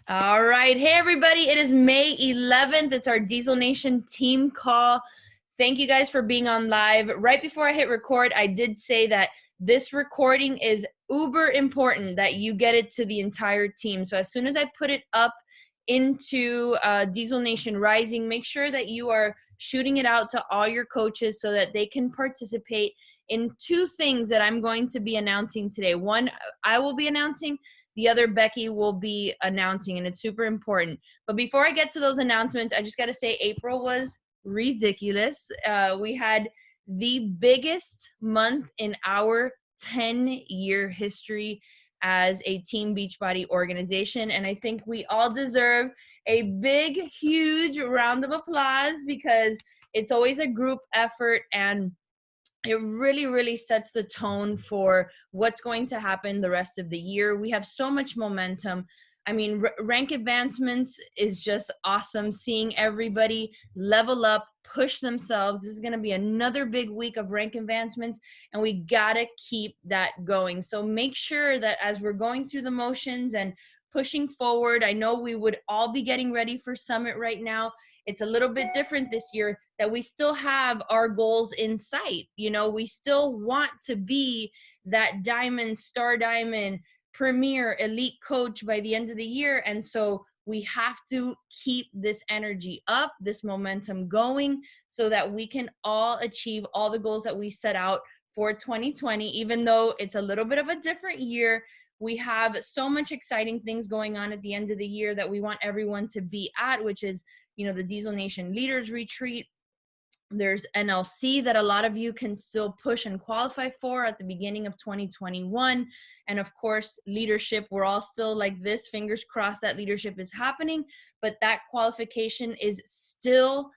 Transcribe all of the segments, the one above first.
All right. Hey, everybody. It is May 11th. It's our Diesel Nation team call. Thank you guys for being on live. Right before I hit record, I did say that this recording is uber important that you get it to the entire team. So as soon as I put it up into Diesel Nation Rising, make sure that you are shooting it out to all your coaches so that they can participate in two things that I'm going to be announcing today. One, I will be announcing. The other, Becky will be announcing, and it's super important. But before I get to those announcements, I just got to say April was ridiculous. We had the biggest month in our 10-year history as a Team Beachbody organization. And I think we all deserve a big, huge round of applause because it's always a group effort, and it really sets the tone for what's going to happen the rest of the year. We have so much momentum. I mean, rank advancements is just awesome. Seeing everybody level up, push themselves. This is going to be another big week of rank advancements, and we got to keep that going. So make sure that as we're going through the motions and pushing forward, I know we would all be getting ready for Summit right now. It's a little bit different this year that we still have our goals in sight. You know, we still want to be that diamond, star diamond, premier elite coach by the end of the year. And so we have to keep this energy up, this momentum going, so that we can all achieve all the goals that we set out for 2020. Even though it's a little bit of a different year, we have so much exciting things going on at the end of the year that we want everyone to be at, which is, you know, the Diesel Nation Leaders Retreat. There's NLC that a lot of you can still push and qualify for at the beginning of 2021. And of course, leadership, we're all still like this, fingers crossed that leadership is happening, but that qualification is still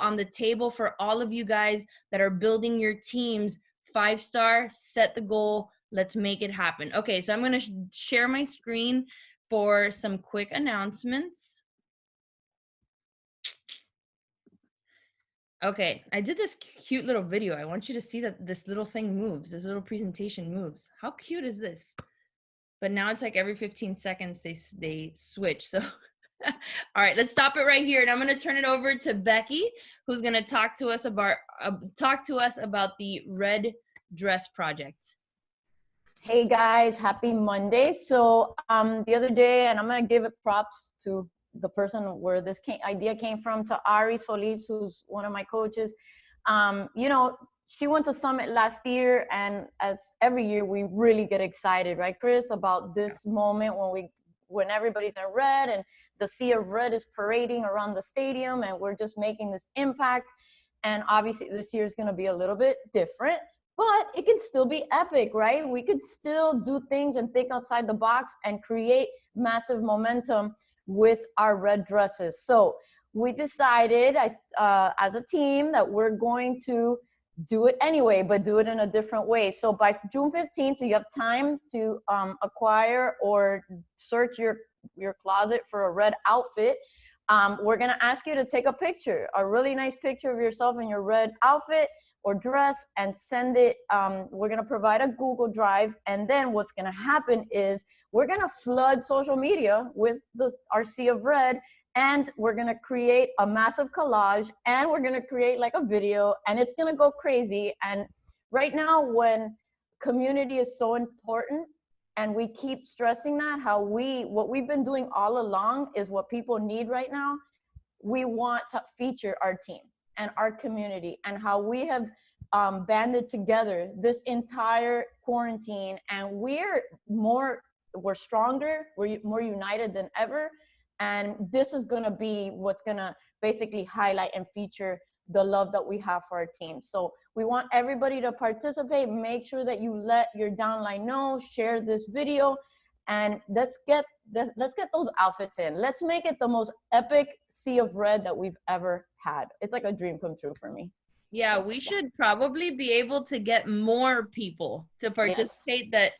on the table for all of you guys that are building your teams. 5-star, set the goal, let's make it happen. Okay, so I'm going to share my screen for some quick announcements. Okay, I did this cute little video. I want you to see that this little thing moves, this little presentation moves. How cute is this? But now it's like every 15 seconds they switch. So, all right, let's stop it right here. And I'm going to turn it over to Becky, who's going to talk to us about the Red Dress Project. Hey guys, happy Monday. So the other day, and I'm going to give it props to the person where this idea came from, to Ari Solis, who's one of my coaches. You know, she went to Summit last year, and as every year we really get excited, right, Chris, about this moment when everybody's in red and the sea of red is parading around the stadium, and we're just making this impact. And obviously this year is going to be a little bit different, but it can still be epic, right? We could still do things and think outside the box and create massive momentum with our red dresses. So we decided as a team that we're going to do it anyway, but do it in a different way. So by June 15th, so you have time to acquire or search your closet for a red outfit. We're gonna ask you to take a picture, a really nice picture of yourself in your red outfit or dress, and send it. We're gonna provide a Google Drive, and then what's gonna happen is we're gonna flood social media with our sea of red, and we're gonna create a massive collage, and we're gonna create like a video, and it's gonna go crazy. And right now, when community is so important, and we keep stressing that, what we've been doing all along is what people need right now. We want to feature our team and our community, and how we have banded together this entire quarantine, and we're stronger, we're more united than ever. And this is gonna be what's gonna basically highlight and feature the love that we have for our team. So we want everybody to participate. Make sure that you let your downline know, share this video, and let's get those outfits in. Let's make it the most epic sea of red that we've ever had. It's like a dream come true for me. Yeah, we should probably be able to get more people to participate, yes,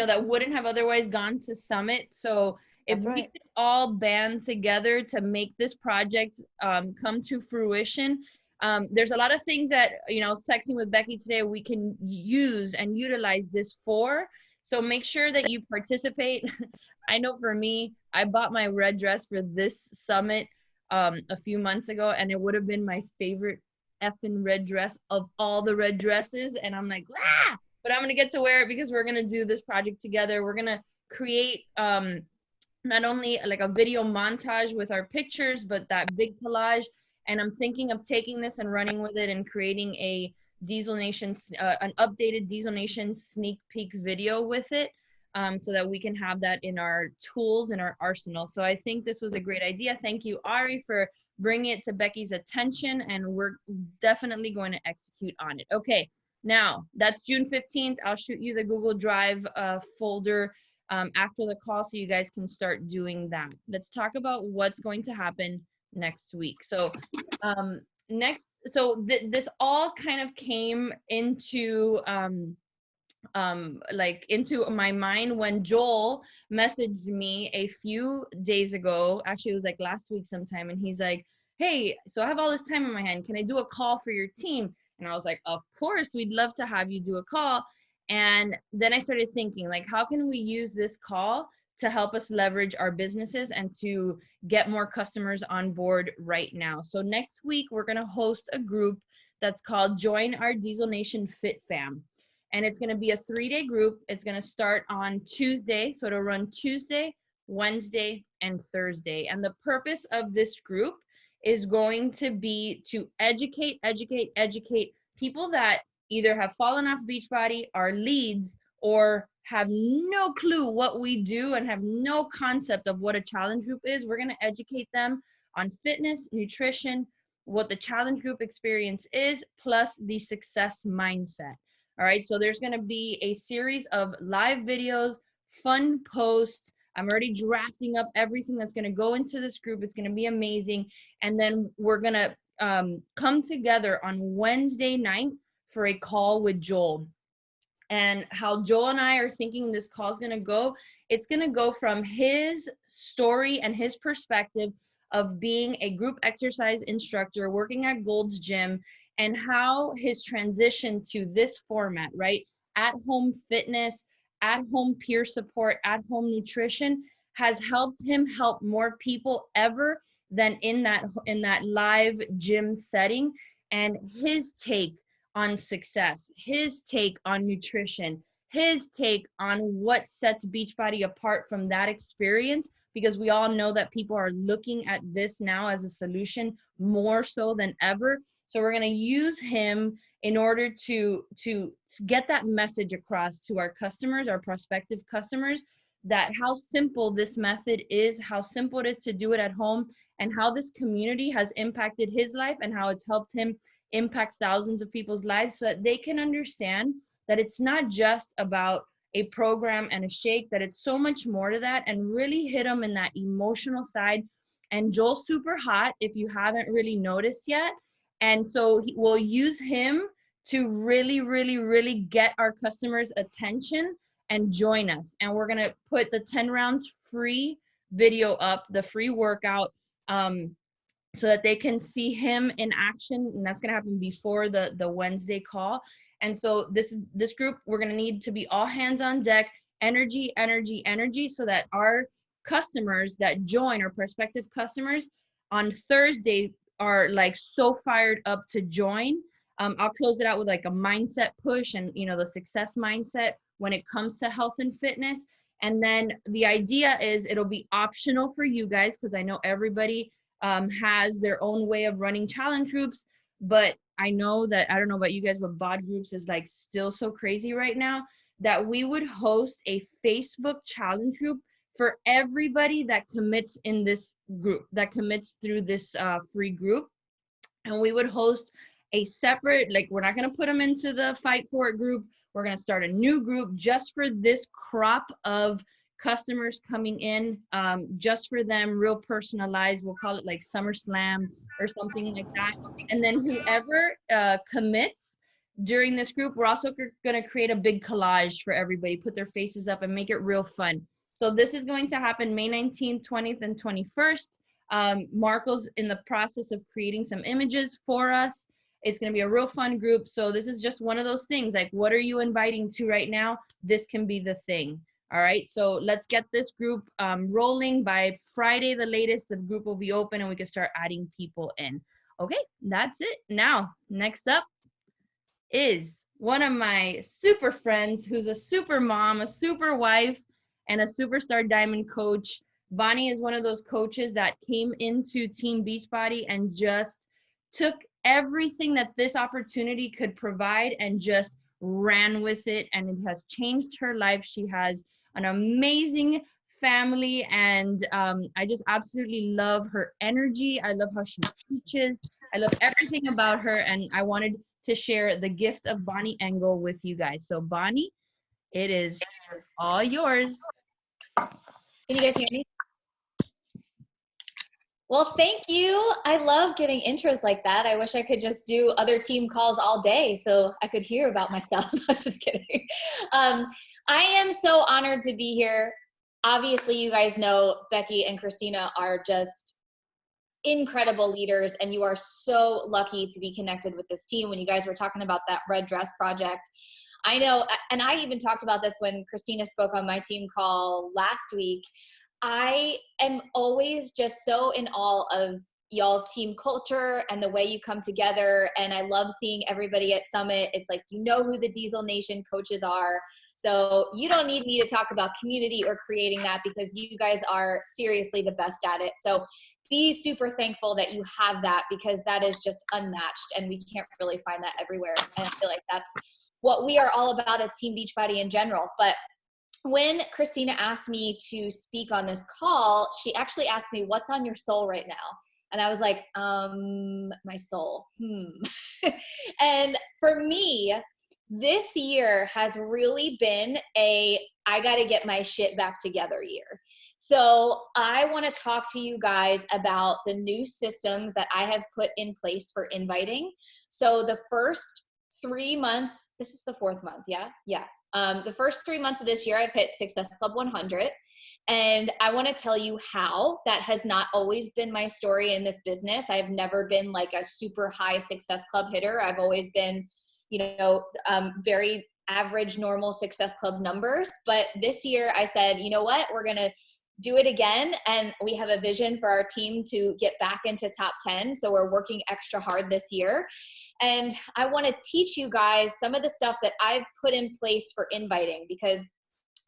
that wouldn't have otherwise gone to Summit. So if we could all band together to make this project come to fruition, there's a lot of things that, I was texting with Becky today, we can use and utilize this for. So make sure that you participate. I know for me, I bought my red dress for this summit a few months ago, and it would have been my favorite effing red dress of all the red dresses. And I'm like, ah! But I'm gonna get to wear it because we're gonna do this project together. We're gonna create not only like a video montage with our pictures, but that big collage. And I'm thinking of taking this and running with it and creating a Diesel Nation, an updated Diesel Nation sneak peek video with it, so that we can have that in our tools, in our arsenal. So I think this was a great idea. Thank you, Ari, for bringing it to Becky's attention, and we're definitely going to execute on it. Okay, now that's June 15th. I'll shoot you the Google Drive folder after the call so you guys can start doing that. Let's talk about what's going to happen next week. So this all kind of came into like into my mind when Joel messaged me a few days ago. Actually, it was like last week sometime, and he's like, hey, so I have all this time in my hand, can I do a call for your team? And I was like, of course, we'd love to have you do a call. And then I started thinking, like, how can we use this call to help us leverage our businesses and to get more customers on board right now? So next week, we're going to host a group that's called Join Our Diesel Nation Fit Fam. And it's going to be a 3-day group. It's going to start on Tuesday. So it'll run Tuesday, Wednesday, and Thursday. And the purpose of this group is going to be to educate people that either have fallen off Beachbody, are leads, or have no clue what we do and have no concept of what a challenge group is. We're going to educate them on fitness, nutrition, what the challenge group experience is, plus the success mindset. All right, so there's going to be a series of live videos, fun posts. I'm already drafting up everything that's going to go into this group. It's going to be amazing. And then we're going to come together on Wednesday night for a call with Joel. And how Joel and I are thinking this call is going to go, it's going to go from his story and his perspective of being a group exercise instructor working at Gold's Gym, and how his transition to this format, right? At-home fitness, at-home peer support, at-home nutrition has helped him help more people ever than in that live gym setting. And his take on success, his take on nutrition, his take on what sets Beachbody apart from that experience, because we all know that people are looking at this now as a solution more so than ever. So we're going to use him in order to get that message across to our customers, our prospective customers, that how simple this method is, how simple it is to do it at home, and how this community has impacted his life and how it's helped him impact thousands of people's lives, so that they can understand that it's not just about a program and a shake, that it's so much more to that, and really hit them in that emotional side. And Joel's super hot, if you haven't really noticed yet. And so we'll use him to really get our customers' attention and join us. And we're going to put the 10 rounds free video up, the free workout, so that they can see him in action. And that's going to happen before the Wednesday call. And so this group, we're going to need to be all hands on deck, energy, so that our customers that join, our prospective customers, on Thursday are like so fired up to join. I'll close it out with like a mindset push and, you know, the success mindset when it comes to health and fitness. And then the idea is it'll be optional for you guys, because I know everybody has their own way of running challenge groups. But I know that, I don't know about you guys, but bod groups is like still so crazy right now, that we would host a Facebook challenge group for everybody that commits in this group, that commits through this free group. And we would host a separate, like, we're not going to put them into the Fight For It group. We're going to start a new group just for this crop of customers coming in, just for them, real personalized. We'll call it like SummerSlam or something like that. And then whoever commits during this group, we're also going to create a big collage for everybody, put their faces up and make it real fun. So this is going to happen May 19th, 20th, and 21st. Marco's in the process of creating some images for us. It's going to be a real fun group. So this is just one of those things, like, what are you inviting to right now? This can be the thing. All right, so let's get this group rolling. By Friday, the latest, the group will be open and we can start adding people in. Okay, that's it. Now, next up is one of my super friends who's a super mom, a super wife, and a superstar diamond coach. Bonnie is one of those coaches that came into Team Beachbody and just took everything that this opportunity could provide and just ran with it, and it has changed her life. She has an amazing family, and I just absolutely love her energy. I love how she teaches. I love everything about her, and I wanted to share the gift of Bonnie Engle with you guys. So Bonnie, it is all yours. Can you guys hear me? Well, thank you. I love getting intros like that. I wish I could just do other team calls all day so I could hear about myself. I'm just kidding. I am so honored to be here. Obviously, you guys know Becky and Christina are just incredible leaders, and you are so lucky to be connected with this team. When you guys were talking about that red dress project, I know, and I even talked about this when Christina spoke on my team call last week. I am always just so in awe of y'all's team culture and the way you come together. And I love seeing everybody at Summit. It's like, you know who the Diesel Nation coaches are. So you don't need me to talk about community or creating that, because you guys are seriously the best at it. So be super thankful that you have that, because that is just unmatched and we can't really find that everywhere. And I feel like that's what we are all about as Team Beachbody in general. But when Christina asked me to speak on this call, she actually asked me, what's on your soul right now? And I was like, my soul. And for me, this year has really been I got to get my shit back together year. So I want to talk to you guys about the new systems that I have put in place for inviting. So the first 3 months, this is the 4th month, yeah? Yeah. The first 3 months of this year, I've hit Success Club 100. And I want to tell you how that has not always been my story in this business. I've never been like a super high Success Club hitter. I've always been, very average, normal Success Club numbers. But this year I said, you know what, we're going to do it again. And we have a vision for our team to get back into top 10. So we're working extra hard this year. And I want to teach you guys some of the stuff that I've put in place for inviting, because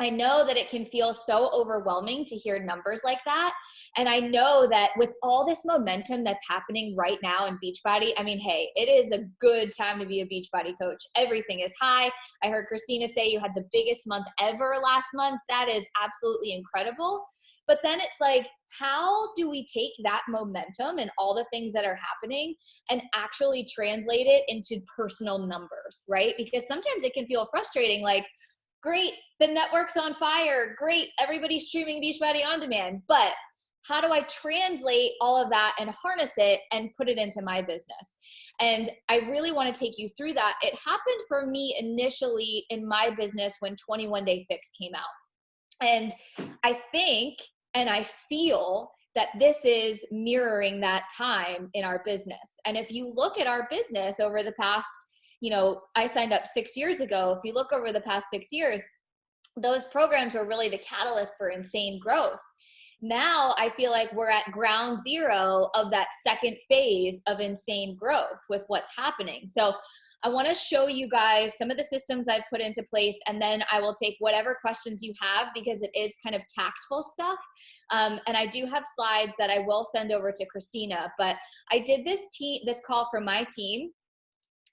I know that it can feel so overwhelming to hear numbers like that. And I know that with all this momentum that's happening right now in Beachbody, I mean, hey, it is a good time to be a Beachbody coach. Everything is high. I heard Christina say you had the biggest month ever last month. That is absolutely incredible. But then it's like, how do we take that momentum and all the things that are happening and actually translate it into personal numbers, right? Because sometimes it can feel frustrating, like, great, the network's on fire. Great, everybody's streaming Beachbody on demand. But how do I translate all of that and harness it and put it into my business? And I really want to take you through that. It happened for me initially in my business when 21 Day Fix came out. And I think and I feel that this is mirroring that time in our business. And if you look at our business over the past, I signed up 6 years ago. If you look over the past 6 years, those programs were really the catalyst for insane growth. Now I feel like we're at ground zero of that second phase of insane growth with what's happening. So I want to show you guys some of the systems I've put into place, and then I will take whatever questions you have, because it is kind of tactful stuff. And I do have slides that I will send over to Christina, but I did this call for my team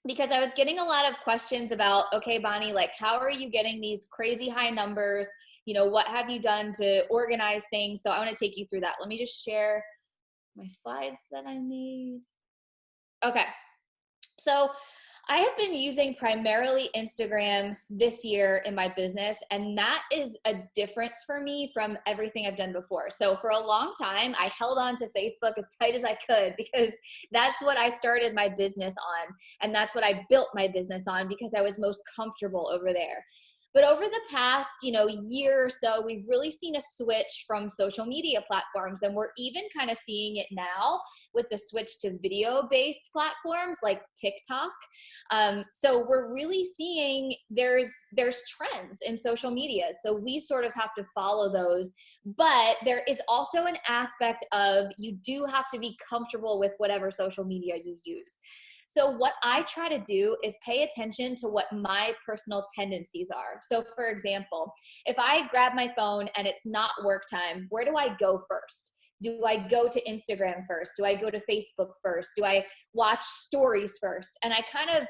because I was getting a lot of questions about, okay, Bonnie, like, how are you getting these crazy high numbers? What have you done to organize things? So I want to take you through that. Let me just share my slides that I made. Okay. So I have been using primarily Instagram this year in my business, and that is a difference for me from everything I've done before. So for a long time, I held on to Facebook as tight as I could, because that's what I started my business on, and that's what I built my business on, because I was most comfortable over there. But over the past, year or so, we've really seen a switch from social media platforms, and we're even kind of seeing it now with the switch to video-based platforms like TikTok. So we're really seeing there's trends in social media. So we sort of have to follow those. But there is also an aspect of you do have to be comfortable with whatever social media you use. So what I try to do is pay attention to what my personal tendencies are. So for example, if I grab my phone and it's not work time, where do I go first? Do I go to Instagram first? Do I go to Facebook first? Do I watch stories first? And I kind of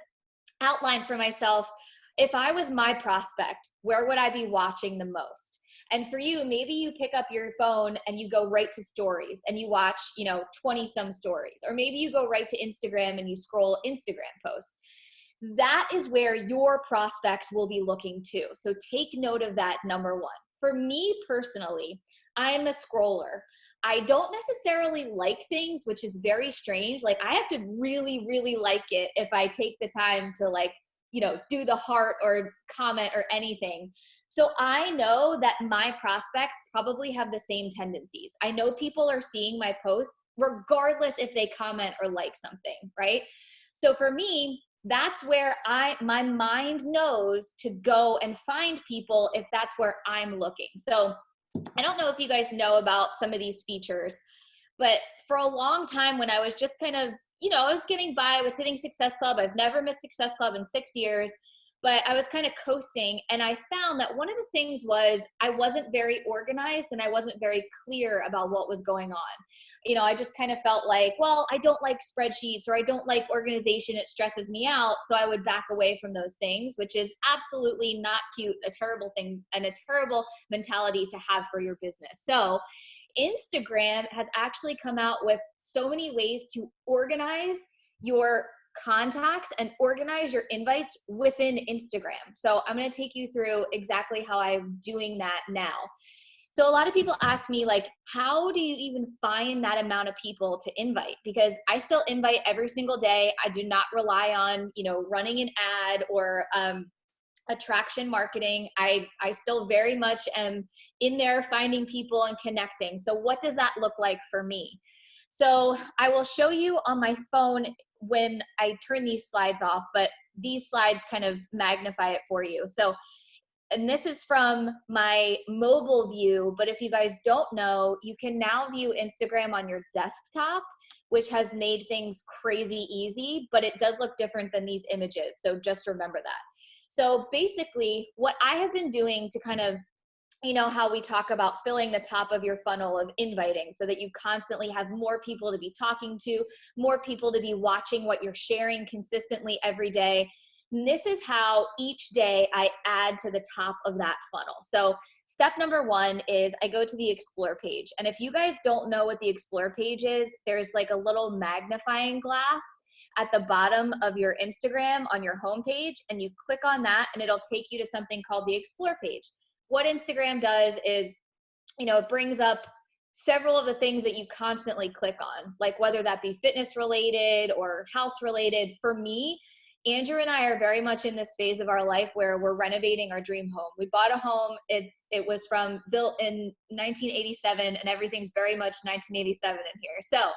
outline for myself, if I was my prospect, where would I be watching the most? And for you, maybe you pick up your phone and you go right to stories and you watch, 20 some stories, or maybe you go right to Instagram and you scroll Instagram posts. That is where your prospects will be looking to. So take note of that, number one. For me personally, I'm a scroller. I don't necessarily like things, which is very strange. Like I have to really, really like it if I take the time to do the heart or comment or anything. So I know that my prospects probably have the same tendencies. I know people are seeing my posts regardless if they comment or like something, right? So for me, that's where my mind knows to go and find people if that's where I'm looking. So I don't know if you guys know about some of these features, but for a long time when I was just kind of, I was getting by, I was hitting Success Club. I've never missed Success Club in 6 years, but I was kind of coasting. And I found that one of the things was I wasn't very organized and I wasn't very clear about what was going on. I just kind of felt like, well, I don't like spreadsheets or I don't like organization. It stresses me out. So I would back away from those things, which is absolutely not cute, a terrible thing and a terrible mentality to have for your business. So Instagram has actually come out with so many ways to organize your contacts and organize your invites within Instagram. So I'm going to take you through exactly how I'm doing that now. So a lot of people ask me, like, how do you even find that amount of people to invite? Because I still invite every single day. I do not rely on, running an ad or attraction marketing. I still very much am in there finding people and connecting. So what does that look like for me? So I will show you on my phone when I turn these slides off, but these slides kind of magnify it for you. So, and this is from my mobile view, but if you guys don't know, you can now view Instagram on your desktop, which has made things crazy easy, but it does look different than these images. So just remember that. So basically what I have been doing to kind of, how we talk about filling the top of your funnel of inviting so that you constantly have more people to be talking to, more people to be watching what you're sharing consistently every day. And this is how each day I add to the top of that funnel. So step number one is I go to the Explore page. And if you guys don't know what the Explore page is, there's like a little magnifying glass at the bottom of your Instagram on your homepage, and you click on that and it'll take you to something called the Explore page. What Instagram does is, it brings up several of the things that you constantly click on, like whether that be fitness related or house related. For me, Andrew and I are very much in this phase of our life where we're renovating our dream home. We bought a home. It was built in 1987, and everything's very much 1987 in here. So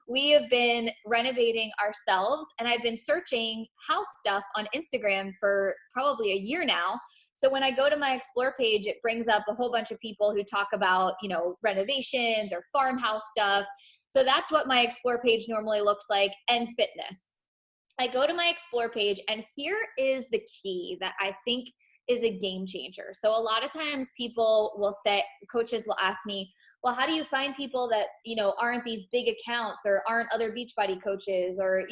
we have been renovating ourselves, and I've been searching house stuff on Instagram for probably a year now. So when I go to my Explore page, it brings up a whole bunch of people who talk about, renovations or farmhouse stuff. So that's what my Explore page normally looks like, and fitness. I go to my Explore page, and here is the key that I think is a game changer. So a lot of times people will say, coaches will ask me, well, how do you find people that, aren't these big accounts or aren't other Beachbody coaches, or,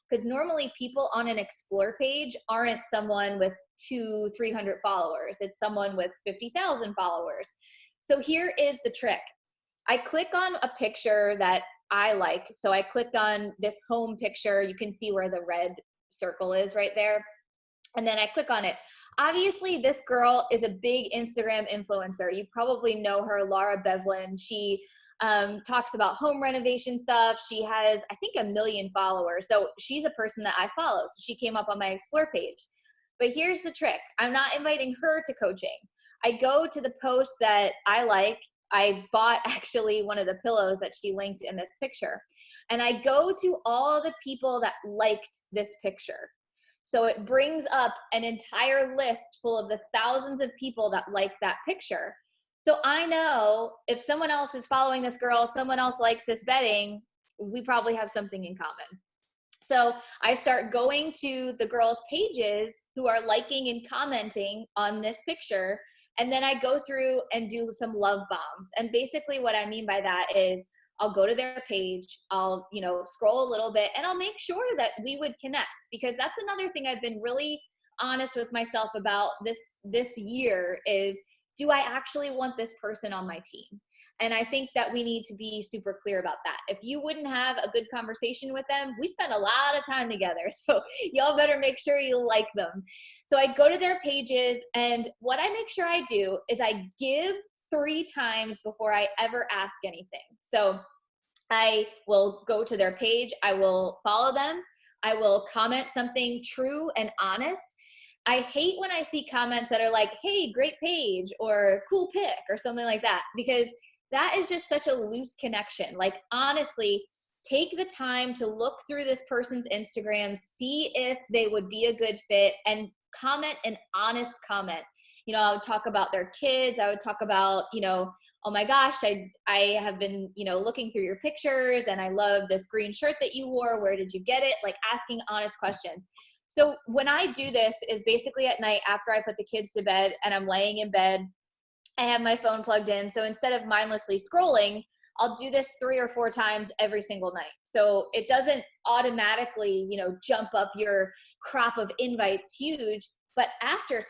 because normally people on an Explore page aren't someone with 200-300 followers. It's someone with 50,000 followers. So here is the trick. I click on a picture that I like. So I clicked on this home picture. You can see where the red circle is right there. And then I click on it. Obviously, this girl is a big Instagram influencer. You probably know her, Laura Bevlin. She talks about home renovation stuff. She has, I think, 1 million followers. So she's a person that I follow. So she came up on my Explore page. But here's the trick. I'm not inviting her to coaching. I go to the post that I like. I bought actually one of the pillows that she linked in this picture. And I go to all the people that liked this picture. So it brings up an entire list full of the thousands of people that like that picture. So I know if someone else is following this girl, someone else likes this bedding, we probably have something in common. So I start going to the girls' pages who are liking and commenting on this picture. And then I go through and do some love bombs. And basically what I mean by that is I'll go to their page, I'll, scroll a little bit, and I'll make sure that we would connect, because that's another thing I've been really honest with myself about this year is, do I actually want this person on my team? And I think that we need to be super clear about that. If you wouldn't have a good conversation with them, we spend a lot of time together. So y'all better make sure you like them. So I go to their pages, and what I make sure I do is I give 3 times before I ever ask anything. So I will go to their page. I will follow them. I will comment something true and honest. I hate when I see comments that are like, hey, great page, or cool pic, or something like that, because that is just such a loose connection. Like, honestly, take the time to look through this person's Instagram, see if they would be a good fit, and comment an honest comment. I would talk about their kids. I would talk about, oh my gosh, I have been, looking through your pictures, and I love this green shirt that you wore. Where did you get it? Like, asking honest questions. So when I do this is basically at night after I put the kids to bed and I'm laying in bed, I have my phone plugged in. So instead of mindlessly scrolling, I'll do this 3 or 4 times every single night. So it doesn't automatically, jump up your crop of invites huge. But after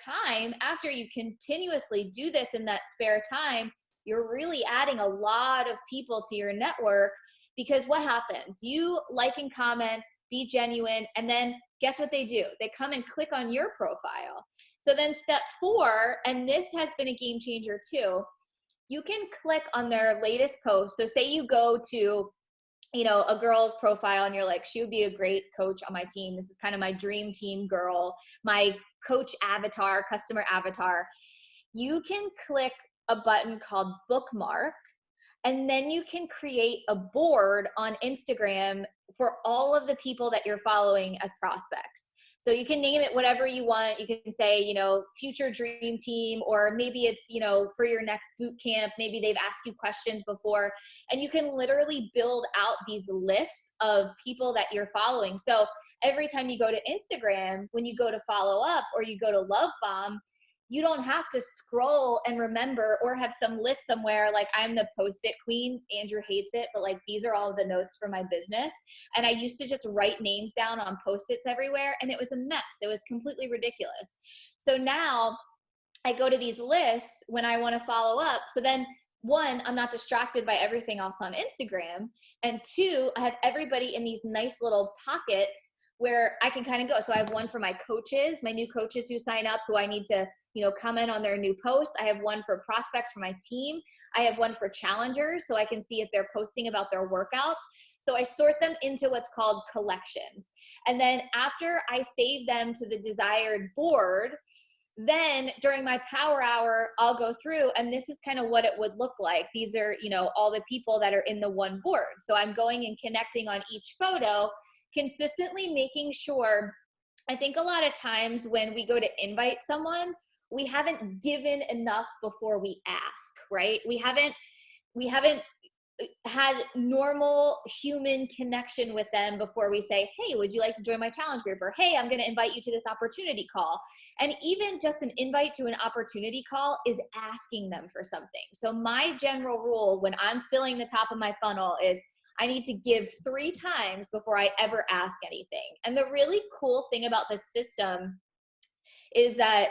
you continuously do this in that spare time, you're really adding a lot of people to your network, because what happens? You like and comment, be genuine, and then guess what they do? They come and click on your profile. So then step 4, and this has been a game changer too, you can click on their latest post. So say you go to, a girl's profile and you're like, she would be a great coach on my team. This is kind of my dream team girl, my coach avatar, customer avatar. You can click a button called bookmark, and then you can create a board on Instagram for all of the people that you're following as prospects. So you can name it whatever you want. You can say, future dream team, or maybe it's, for your next boot camp. Maybe they've asked you questions before, and you can literally build out these lists of people that you're following. So every time you go to Instagram, when you go to follow up or you go to love bomb, you don't have to scroll and remember or have some list somewhere like, I'm the post-it queen. Andrew hates it, but like, these are all the notes for my business. And I used to just write names down on post-its everywhere, and it was a mess. It was completely ridiculous. So now I go to these lists when I want to follow up. So then, 1, I'm not distracted by everything else on Instagram. And 2, I have everybody in these nice little pockets where I can kind of go. So I have one for my coaches, my new coaches who sign up, who I need to, comment on their new posts. I have one for prospects for my team. I have one for challengers, so I can see if they're posting about their workouts. So I sort them into what's called collections. And then after I save them to the desired board, then during my power hour, I'll go through, and this is kind of what it would look like. These are, all the people that are in the one board. So I'm going and connecting on each photo, consistently making sure. I think a lot of times when we go to invite someone, we haven't given enough before we ask, right? We haven't had normal human connection with them before we say, hey, would you like to join my challenge group? Or, hey, I'm going to invite you to this opportunity call. And even just an invite to an opportunity call is asking them for something. So my general rule when I'm filling the top of my funnel is I need to give 3 times before I ever ask anything. And the really cool thing about this system is that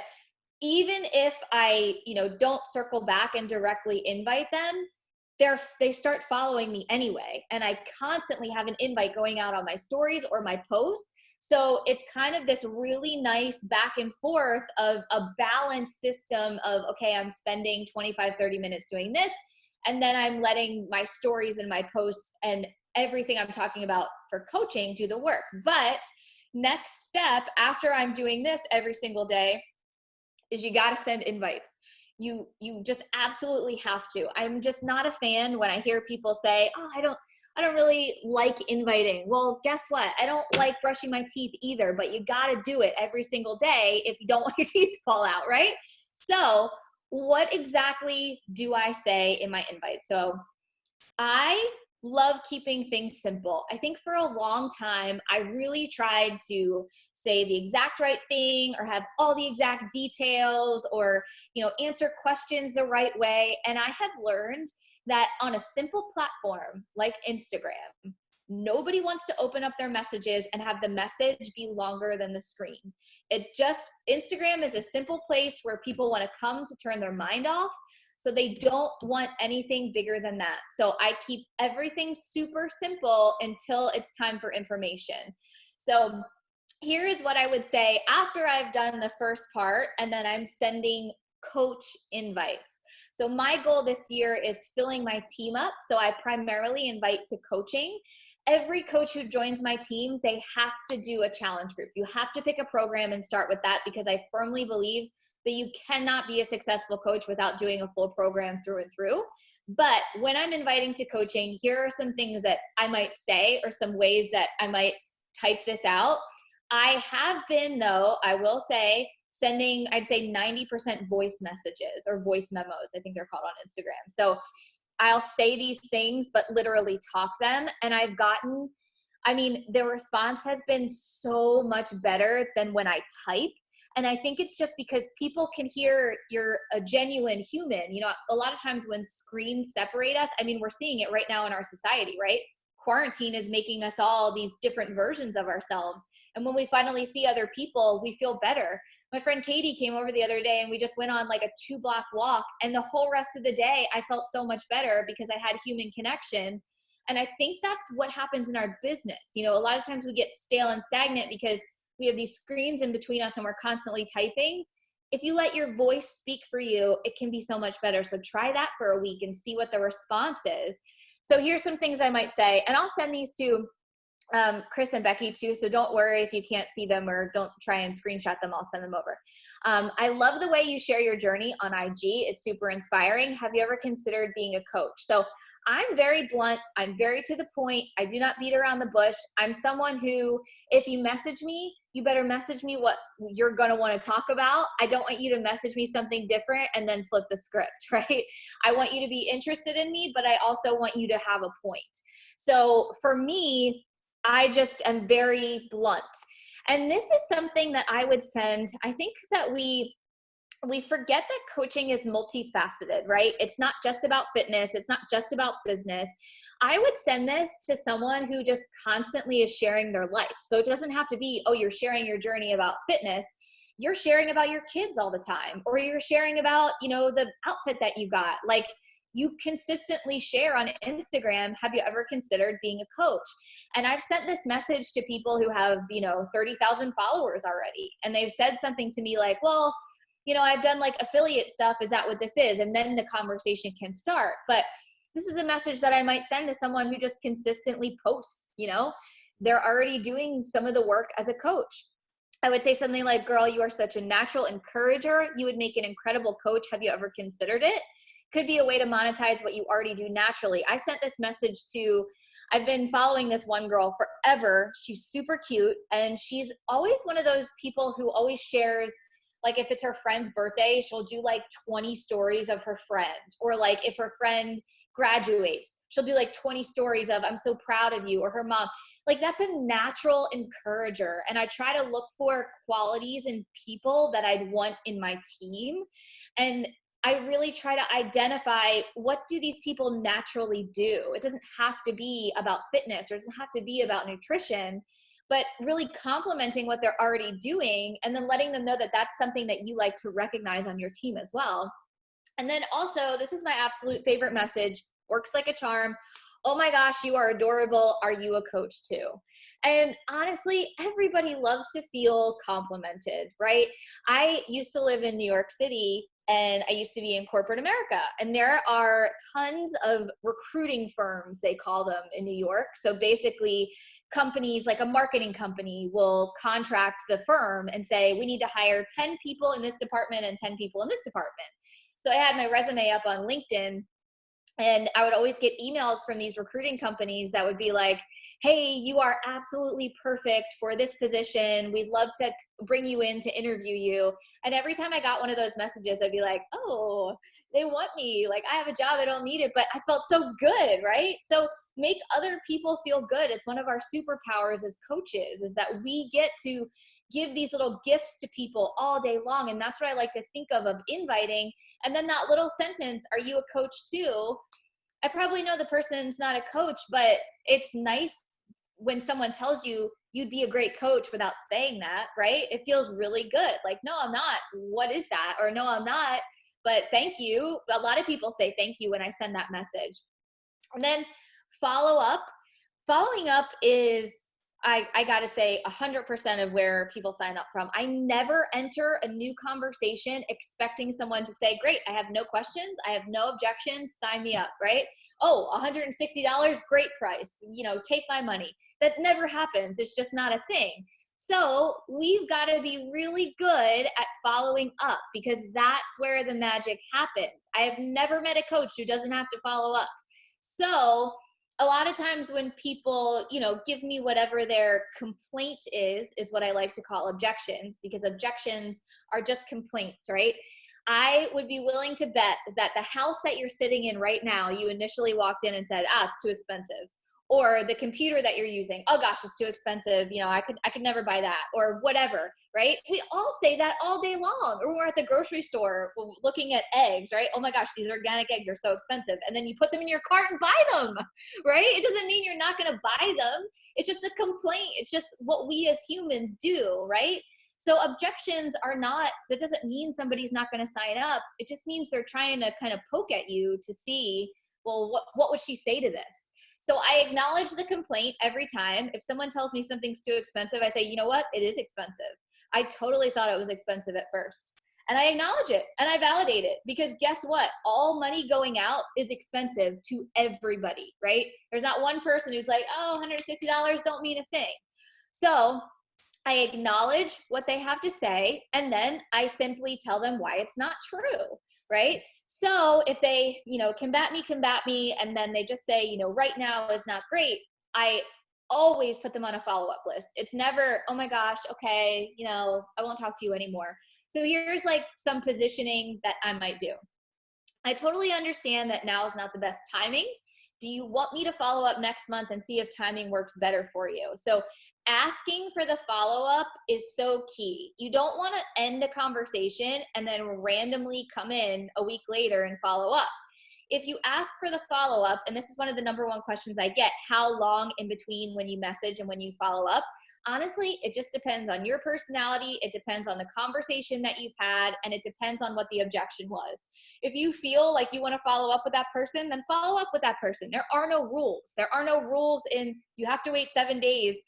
even if I, don't circle back and directly invite them, they start following me anyway. And I constantly have an invite going out on my stories or my posts. So it's kind of this really nice back and forth of a balanced system of, okay, I'm spending 25, 30 minutes doing this. And then I'm letting my stories and my posts and everything I'm talking about for coaching do the work. But next step after I'm doing this every single day is you got to send invites. You just absolutely have to. I'm just not a fan when I hear people say, oh, I don't really like inviting. Well, guess what? I don't like brushing my teeth either, but you got to do it every single day if you don't want your teeth to fall out, right? So what exactly do I say in my invite? So I love keeping things simple. I think for a long time, I really tried to say the exact right thing or have all the exact details or, answer questions the right way. And I have learned that on a simple platform like Instagram, nobody wants to open up their messages and have the message be longer than the screen. Instagram is a simple place where people want to come to turn their mind off. So they don't want anything bigger than that. So I keep everything super simple until it's time for information. So here is what I would say after I've done the first part, and then I'm sending coach invites. So my goal this year is filling my team up. So I primarily invite to coaching. Every coach who joins my team, they have to do a challenge group. You have to pick a program and start with that, because I firmly believe that you cannot be a successful coach without doing a full program through and through. But when I'm inviting to coaching, here are some things that I might say, or some ways that I might type this out. I have been, though, I will say, sending, I'd say 90% voice messages or voice memos, I think they're called on Instagram. So I'll say these things, but literally talk them. And I've gotten, the response has been so much better than when I type. And I think it's just because people can hear you're a genuine human. A lot of times when screens separate us, we're seeing it right now in our society, right? Quarantine is making us all these different versions of ourselves. And when we finally see other people, we feel better. My friend Katie came over the other day and we just went on like a 2-block walk. And the whole rest of the day, I felt so much better because I had human connection. And I think that's what happens in our business. A lot of times we get stale and stagnant because we have these screens in between us and we're constantly typing. If you let your voice speak for you, it can be so much better. So try that for a week and see what the response is. So here's some things I might say, and I'll send these to Chris and Becky too. So don't worry if you can't see them, or don't try and screenshot them. I'll send them over. I love the way you share your journey on IG. It's super inspiring. Have you ever considered being a coach? So I'm very blunt. I'm very to the point. I do not beat around the bush. I'm someone who, if you message me, you better message me what you're going to want to talk about. I don't want you to message me something different and then flip the script, right? I want you to be interested in me, but I also want you to have a point. So for me, I just am very blunt. And this is something that I would send. I think that we forget that coaching is multifaceted, right? It's not just about fitness. It's not just about business. I would send this to someone who just constantly is sharing their life. So it doesn't have to be, oh, you're sharing your journey about fitness. You're sharing about your kids all the time, or you're sharing about, the outfit that you got. Like, you consistently share on Instagram, have you ever considered being a coach? And I've sent this message to people who have, 30,000 followers already. And they've said something to me like, well, I've done like affiliate stuff. Is that what this is? And then the conversation can start. But this is a message that I might send to someone who just consistently posts, they're already doing some of the work as a coach. I would say something like, girl, you are such a natural encourager. You would make an incredible coach. Have you ever considered it? Could be a way to monetize what you already do naturally. I sent this message to, I've been following this one girl forever. She's super cute. And she's always one of those people who always shares, like if it's her friend's birthday, she'll do like 20 stories of her friend. Or like if her friend graduates, she'll do like 20 stories of, I'm so proud of you, or her mom. Like, that's a natural encourager. And I try to look for qualities in people that I'd want in my team. And I really try to identify, what do these people naturally do? It doesn't have to be about fitness, or it doesn't have to be about nutrition, but really complimenting what they're already doing, and then letting them know that that's something that you like to recognize on your team as well. And then also, this is my absolute favorite message, works like a charm. Oh my gosh, you are adorable. Are you a coach too? And honestly, everybody loves to feel complimented, right? I used to live in New York City, and I used to be in corporate America. And there are tons of recruiting firms, they call them, in New York. So basically companies, like a marketing company, will contract the firm and say, we need to hire 10 people in this department and 10 people in this department. So I had my resume up on LinkedIn, and I would always get emails from these recruiting companies that would be like, hey, you are absolutely perfect for this position. We'd love to bring you in to interview you. And every time I got one of those messages, I'd be like, oh, they want me. Like, I have a job, I don't need it. But I felt so good, right? So make other people feel good. It's one of our superpowers as coaches, is that we get to give these little gifts to people all day long. And that's what I like to think of inviting. And then that little sentence, are you a coach too? I probably know the person's not a coach, but it's nice when someone tells you you'd be a great coach without saying that, right? It feels really good. Like, no, I'm not. What is that? Or no, I'm not, but thank you. A lot of people say thank you when I send that message. And then following up is, I got to say, 100% of where people sign up from. I never enter a new conversation expecting someone to say, great, I have no questions, I have no objections, sign me up, right? Oh, $160, great price, take my money. That never happens. It's just not a thing. So we've got to be really good at following up, because that's where the magic happens. I have never met a coach who doesn't have to follow up. So a lot of times when people, give me whatever their complaint is what I like to call objections, because objections are just complaints, right? I would be willing to bet that the house that you're sitting in right now, you initially walked in and said, it's too expensive. Or the computer that you're using, oh gosh, it's too expensive. I could never buy that, or whatever, right? We all say that all day long. Or we're at the grocery store looking at eggs, right? Oh my gosh, these organic eggs are so expensive. And then you put them in your cart and buy them, right? It doesn't mean you're not going to buy them. It's just a complaint. It's just what we as humans do, right? So objections are not, that doesn't mean somebody's not going to sign up. It just means they're trying to kind of poke at you to see, well, what would she say to this? So I acknowledge the complaint every time. If someone tells me something's too expensive, I say, you know what? It is expensive. I totally thought it was expensive at first. And I acknowledge it and I validate it, because guess what? All money going out is expensive to everybody, right? There's not one person who's like, oh, $160 don't mean a thing. So I acknowledge what they have to say, and then I simply tell them why it's not true, right? So if they, combat me, and then they just say, right now is not great, I always put them on a follow-up list. It's never, oh my gosh, okay, I won't talk to you anymore. So here's like some positioning that I might do. I totally understand that now is not the best timing. Do you want me to follow up next month and see if timing works better for you? So asking for the follow-up is so key. You don't want to end a conversation and then randomly come in a week later and follow up. If you ask for the follow-up, and this is one of the number one questions I get, how long in between when you message and when you follow up? Honestly, it just depends on your personality. It depends on the conversation that you've had, and it depends on what the objection was. If you feel like you want to follow up with that person, then follow up with that person. There are no rules. There are no rules in you have to wait 7 days.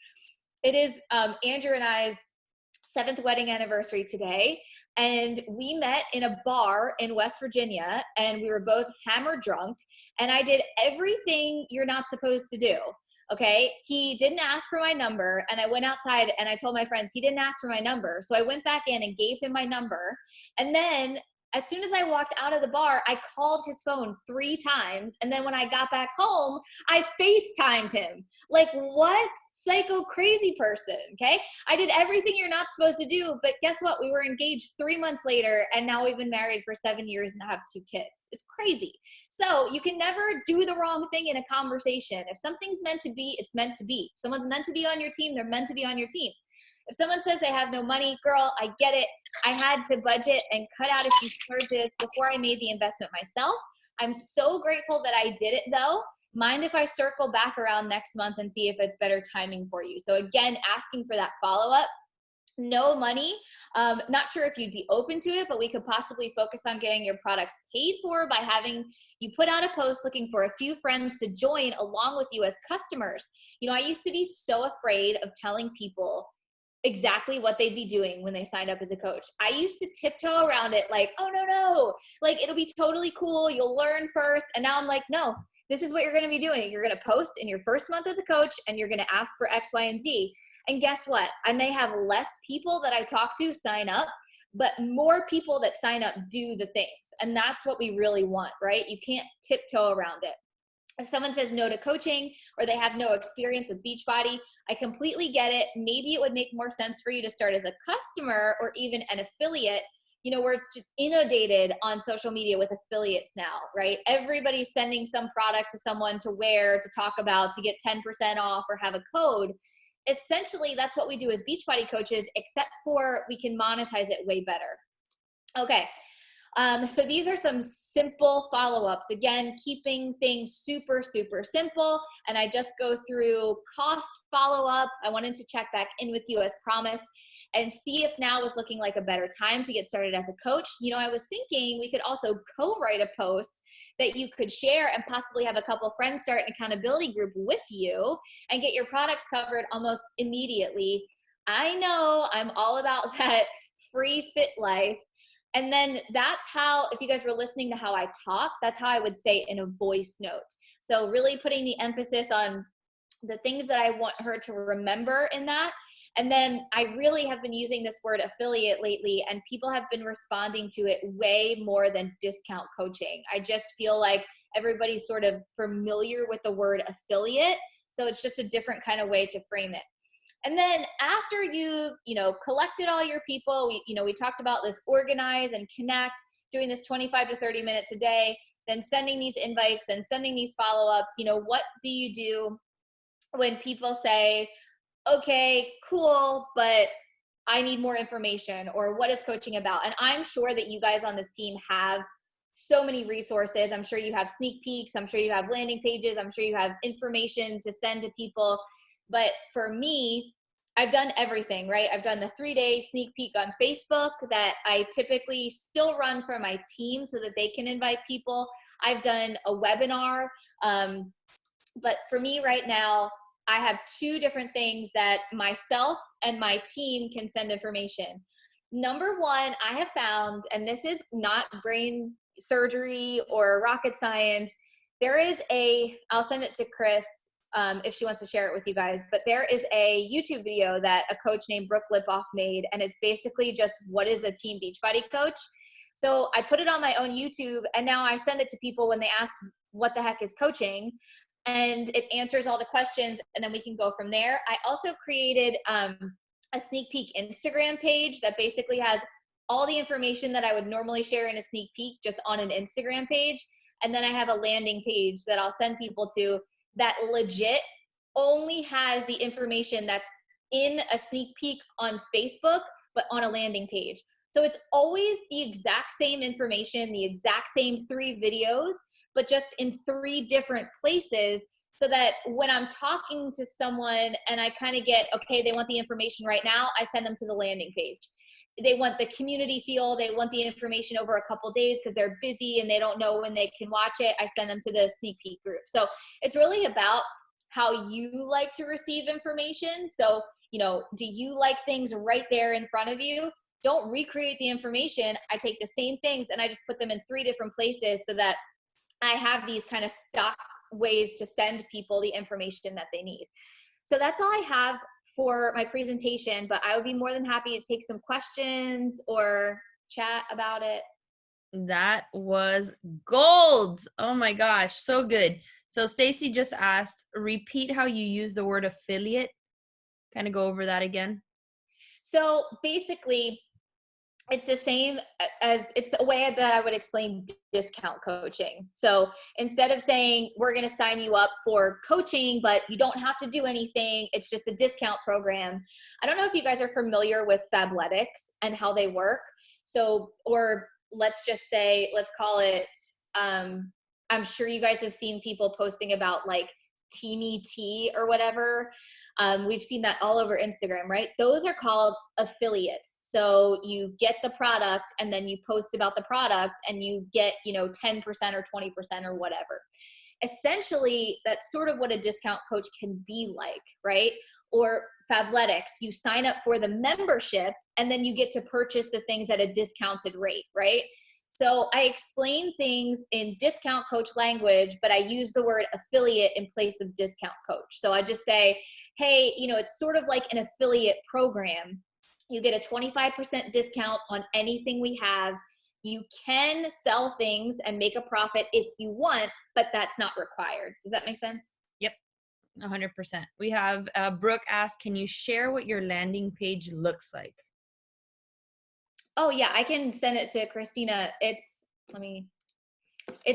It is Andrew and I's 7th wedding anniversary today. And we met in a bar in West Virginia, and we were both hammered drunk, and I did everything you're not supposed to do. Okay. He didn't ask for my number, and I went outside and I told my friends he didn't ask for my number. So I went back in and gave him my number. And then as soon as I walked out of the bar, I called his phone 3 times. And then when I got back home, I FaceTimed him. Like, what? Psycho crazy person. Okay. I did everything you're not supposed to do, but guess what? We were engaged 3 months later, and now we've been married for 7 years and have 2 kids. It's crazy. So you can never do the wrong thing in a conversation. If something's meant to be, it's meant to be. If someone's meant to be on your team, they're meant to be on your team. If someone says they have no money, girl, I get it. I had to budget and cut out a few charges before I made the investment myself. I'm so grateful that I did it though. Mind if I circle back around next month and see if it's better timing for you? So again, asking for that follow-up. No money. Not sure if you'd be open to it, but we could possibly focus on getting your products paid for by having you put out a post looking for a few friends to join along with you as customers. I used to be so afraid of telling people exactly what they'd be doing when they signed up as a coach. I used to tiptoe around it like, oh, no, like it'll be totally cool. You'll learn first. And now I'm like, no, this is what you're going to be doing. You're going to post in your first month as a coach and you're going to ask for X, Y, and Z. And guess what? I may have less people that I talk to sign up, but more people that sign up do the things. And that's what we really want, right? You can't tiptoe around it. If someone says no to coaching or they have no experience with Beachbody, I completely get it. Maybe it would make more sense for you to start as a customer or even an affiliate. You know, we're just inundated on social media with affiliates now, right? Everybody's sending some product to someone to wear, to talk about, to get 10% off or have a code. Essentially, that's what we do as Beachbody coaches, except for we can monetize it way better. Okay. So these are some simple follow-ups. Again, keeping things super, super simple. And I just go through cost follow-up. I wanted to check back in with you as promised and see if now was looking like a better time to get started as a coach. You know, I was thinking we could also co-write a post that you could share and possibly have a couple friends start an accountability group with you and get your products covered almost immediately. I know I'm all about that free fit life. And then that's how, if you guys were listening to how I talk, that's how I would say it in a voice note. So really putting the emphasis on the things that I want her to remember in that. And then I really have been using this word affiliate lately, and people have been responding to it way more than discount coaching. I just feel like everybody's sort of familiar with the word affiliate. So it's just a different kind of way to frame it. And then after you've, collected all your people, we talked about this organize and connect, doing this 25 to 30 minutes a day, then sending these invites, then sending these follow-ups. What do you do when people say, okay, cool, but I need more information, or what is coaching about? And I'm sure that you guys on this team have so many resources. I'm sure you have sneak peeks. I'm sure you have landing pages. I'm sure you have information to send to people. But for me, I've done everything, right? I've done the 3-day sneak peek on Facebook that I typically still run for my team so that they can invite people. I've done a webinar. But for me right now, I have 2 different things that myself and my team can send information. Number one, I have found, and this is not brain surgery or rocket science, I'll send it to Chris, if she wants to share it with you guys, but there is a YouTube video that a coach named Brooke Lipoff made, and it's basically just what is a team Beachbody coach. So I put it on my own YouTube, and now I send it to people when they ask what the heck is coaching, and it answers all the questions, and then we can go from there. I also created a sneak peek Instagram page that basically has all the information that I would normally share in a sneak peek just on an Instagram page, and then I have a landing page that I'll send people to that legit only has the information that's in a sneak peek on Facebook, but on a landing page. So it's always the exact same information, the exact same 3 videos, but just in 3 different places, so that when I'm talking to someone and I kind of get, okay, they want the information right now, I send them to the landing page. They want the community feel, they want the information over a couple days because they're busy and they don't know when they can watch it, I send them to the sneak peek group. So it's really about how you like to receive information. So, do you like things right there in front of you? Don't recreate the information. I take the same things and I just put them in 3 different places so that I have these kind of stock ways to send people the information that they need. So that's all I have for my presentation, but I would be more than happy to take some questions or chat about it. That was gold. Oh my gosh, so good. So Stacy just asked, repeat how you use the word affiliate. Kind of go over that again. So basically, it's the same as, it's a way that I would explain discount coaching. So instead of saying, we're going to sign you up for coaching, but you don't have to do anything, it's just a discount program. I don't know if you guys are familiar with Fabletics and how they work. So, or let's just say, let's call it, I'm sure you guys have seen people posting about like Teamy Tea or whatever. We've seen that all over Instagram, right? Those are called affiliates. So you get the product and then you post about the product and you get, 10% or 20% or whatever. essentially that's sort of what a discount coach can be like, right? Or Fabletics, you sign up for the membership and then you get to purchase the things at a discounted rate, right? So I explain things in discount coach language, but I use the word affiliate in place of discount coach. So I just say, hey, it's sort of like an affiliate program. You get a 25% discount on anything we have. You can sell things and make a profit if you want, but that's not required. Does that make sense? Yep, 100%. We have Brooke asked, can you share what your landing page looks like? Oh yeah, I can send it to Christina. It's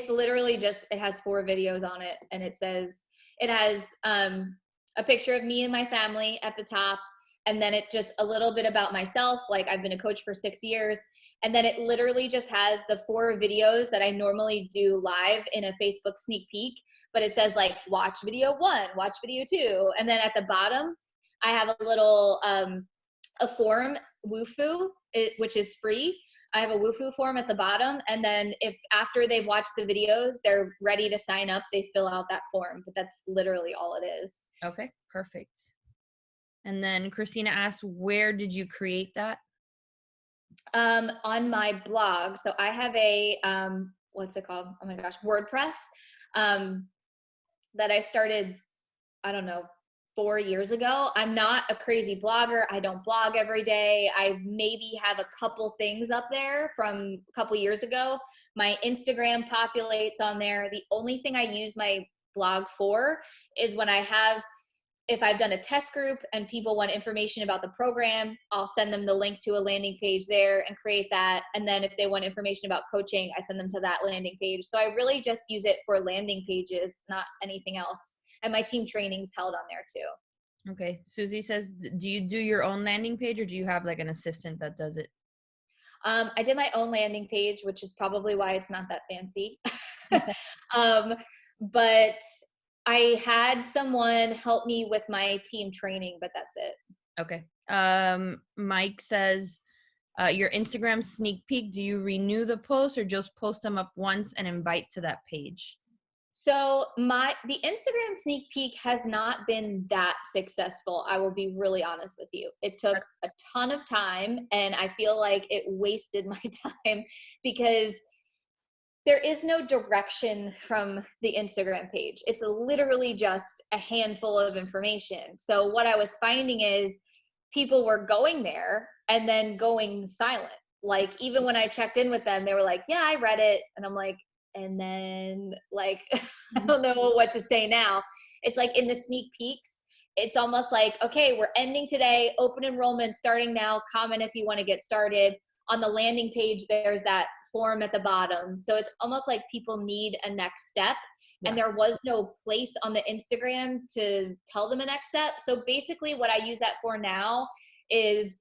literally just, it has 4 videos on it, and it has a picture of me and my family at the top, and then it just a little bit about myself, like I've been a coach for 6 years, and then it literally just has the 4 videos that I normally do live in a Facebook sneak peek, but it says like watch video 1, watch video 2, and then at the bottom I have a little a form, Woofu, which is free. I have a Woofu form at the bottom, and then if after they've watched the videos, they're ready to sign up, they fill out that form, but that's literally all it is. Okay, perfect. And then Christina asks, where did you create that? On my blog. So I have a, what's it called? Oh my gosh, WordPress, that I started, I don't know, 4 years ago. I'm not a crazy blogger. I don't blog every day. I maybe have a couple things up there from a couple years ago. My Instagram populates on there. The only thing I use my blog for is when if I've done a test group and people want information about the program, I'll send them the link to a landing page there and create that. And then if they want information about coaching, I send them to that landing page. So I really just use it for landing pages, not anything else. And my team training's held on there too. Okay. Susie says, do you do your own landing page, or do you have like an assistant that does it? I did my own landing page, which is probably why it's not that fancy. But I had someone help me with my team training, but that's it. Okay. Mike says, your Instagram sneak peek, do you renew the post or just post them up once and invite to that page? So the Instagram sneak peek has not been that successful. I will be really honest with you. It took a ton of time, and I feel like it wasted my time because there is no direction from the Instagram page. It's literally just a handful of information. So what I was finding is people were going there and then going silent. Like even when I checked in with them, they were like, yeah, I read it. And I'm like, and then like, I don't know what to say now. It's like in the sneak peeks, it's almost like, okay, we're ending today, open enrollment starting now, comment if you want to get started. On the landing page, there's that form at the bottom. So it's almost like people need a next step. Yeah. And there was no place on the Instagram to tell them a next step. So basically what I use that for now is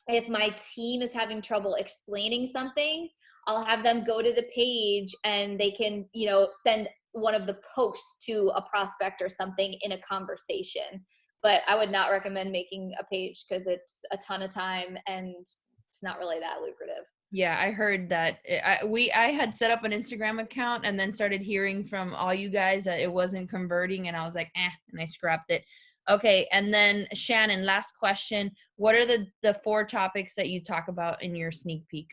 if my team is having trouble explaining something, I'll have them go to the page and they can, send one of the posts to a prospect or something in a conversation. But I would not recommend making a page because it's a ton of time and it's not really that lucrative. Yeah, I heard that. I had set up an Instagram account and then started hearing from all you guys that it wasn't converting, and I was like, and I scrapped it. Okay, and then Shannon, last question. What are the 4 topics that you talk about in your sneak peek?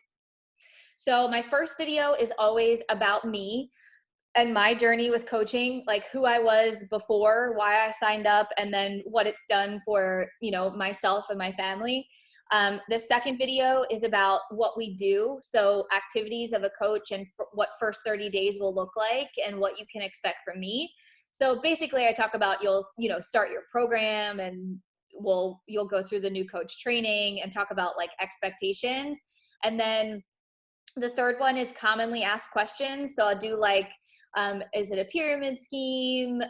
So my first video is always about me and my journey with coaching, like who I was before, why I signed up, and then what it's done for, myself and my family. The second video is about what we do. So activities of a coach and what first 30 days will look like and what you can expect from me. So basically I talk about, you'll start your program and you'll go through the new coach training and talk about like expectations. And then the third one is commonly asked questions. So I'll do like, is it a pyramid scheme?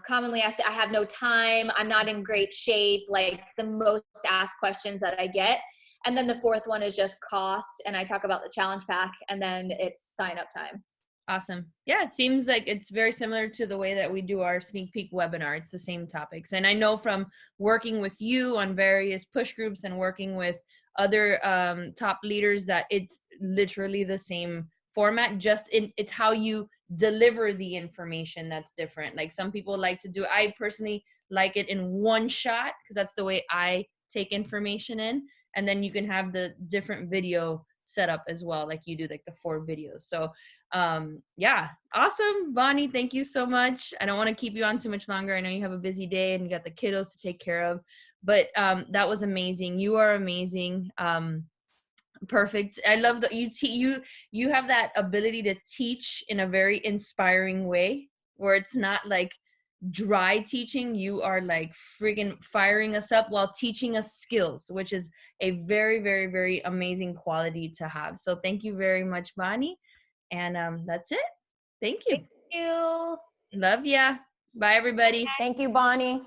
Commonly asked, I have no time, I'm not in great shape, like the most asked questions that I get. And then the fourth one is just cost. And I talk about the challenge pack, and then it's sign up time. Awesome. Yeah, it seems like it's very similar to the way that we do our sneak peek webinar. It's the same topics. And I know from working with you on various push groups and working with other top leaders that it's literally the same format, it's how you deliver the information that's different. Like some people like to do, I personally like it in one shot because that's the way I take information in. And then you can have the different video setup as well, like you do, like the 4 videos. So yeah, awesome. Bonnie, thank you so much. I don't want to keep you on too much longer. I know you have a busy day and you got the kiddos to take care of, but that was amazing. You are amazing. Perfect. I love that you have that ability to teach in a very inspiring way, where it's not like dry teaching. You are like friggin' firing us up while teaching us skills, which is a very, very, very amazing quality to have. So thank you very much, Bonnie. And that's it. Thank you. Thank you. Love ya. Bye, everybody. Thank you, Bonnie.